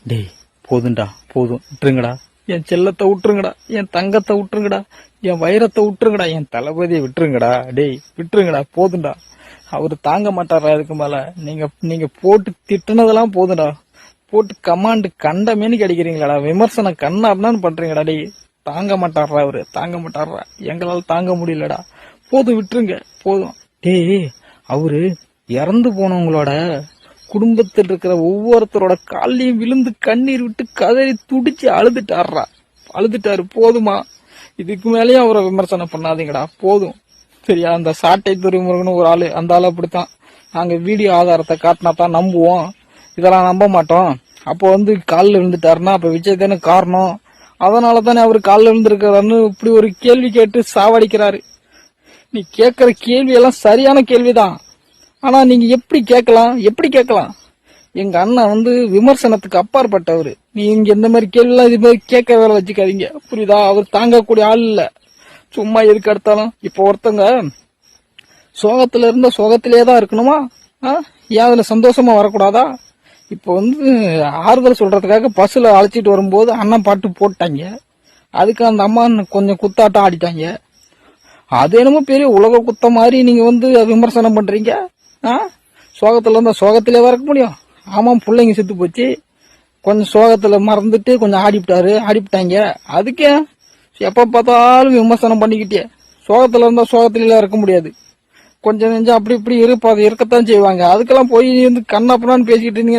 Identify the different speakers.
Speaker 1: டேய் போதும்டா, போதும், விட்டுருங்கடா. என் செல்லத்தை விட்டுருங்கடா, என் தங்கத்தை விட்டுருங்கடா, என் வைரத்தை விட்டுருங்கடா, என் தளபதியை விட்டுருங்கடா. டேய் விட்டுருங்கடா, போதும்டா. அவரு தாங்க மாட்டாரா இதுக்கு மேல? நீங்க போட்டு திட்டுனதெல்லாம் போதும்டா. போட்டு கமாண்டு கண்டமேனு கிடைக்கிறீங்களாடா, விமர்சனம் கண்ணா அப்படின்னு பண்றீங்கடா. டேய் தாங்க மாட்டாரா அவரு, தாங்க மாட்டாரா, எங்களால தாங்க முடியலடா. போதும், விட்டுருங்க, போதும். டேய் அவரு இறந்து போனவங்களோட குடும்பத்தில் இருக்கிற ஒவ்வொருத்தரோட காலையும் விழுந்து கண்ணீர் விட்டு கதறி துடிச்சு அழுதுட்டாரு. போதுமா, இதுக்கு மேலேயும் அவரை விமர்சனம் பண்ணாதீங்கடா, போதும். சரியா? அந்த சாட்டை துறைமுருகன் ஒரு ஆளு, அந்த ஆளு அப்படித்தான். நாங்க வீடியோ ஆதாரத்தை காட்டினா தான் நம்புவோம், இதெல்லாம் நம்ப மாட்டோம். அப்போ காலில் விழுந்துட்டாருன்னா அப்ப விஜய் தானே காரணம், அதனால தானே அவரு காலில் விழுந்திருக்காருன்னு இப்படி ஒரு கேள்வி கேட்டு சாவடிக்கிறாரு. நீ கேட்கிற கேள்வி எல்லாம் சரியான கேள்விதான். ஆனா நீங்க எப்படி கேட்கலாம்? எங்க அண்ணன் விமர்சனத்துக்கு அப்பாற்பட்டவரு. நீங்க இந்த மாதிரி கேள்வி எல்லாம் இது மாதிரி கேட்க வேலை வச்சுக்காதீங்க, புரியுதா? அவர் தாங்கக்கூடிய ஆள் இல்ல. சும்மா எதுக்கு எடுத்தாலும் இப்ப ஒருத்தங்க சோகத்துல இருந்த சோகத்திலேதான் இருக்கணுமா? ஏன் அதுல சந்தோஷமா வரக்கூடாதா? இப்ப ஆறுதல் சொல்றதுக்காக பஸ்ல அழைச்சிட்டு வரும்போது அண்ணன் பாட்டு போட்டாங்க, அதுக்கு அந்த அம்மா கொஞ்சம் குத்தாட்டம் ஆடிட்டாங்க. அது என்னமோ பெரிய உலக குத்த மாதிரி நீங்க விமர்சனம் பண்றீங்க. சோகத்துல இருந்தா சோகத்திலே வரக்க முடியும்? ஆமா, பிள்ளைங்க செத்து போச்சு, கொஞ்சம் சோகத்துல மறந்துட்டு கொஞ்சம் ஆடிவிட்டாங்க. அதுக்கே எப்ப பார்த்தாலும் விமர்சனம் பண்ணிக்கிட்டே. சோகத்துல இருந்தா சோகத்தில இருக்க முடியாது, கொஞ்சம் நெஞ்சம் அப்படி இப்படி இருக்கத்தான் செய்வாங்க. அதுக்கெல்லாம் போய் கண்ணாப்பண்ணான்னு பேசிக்கிட்டு இருந்தீங்க.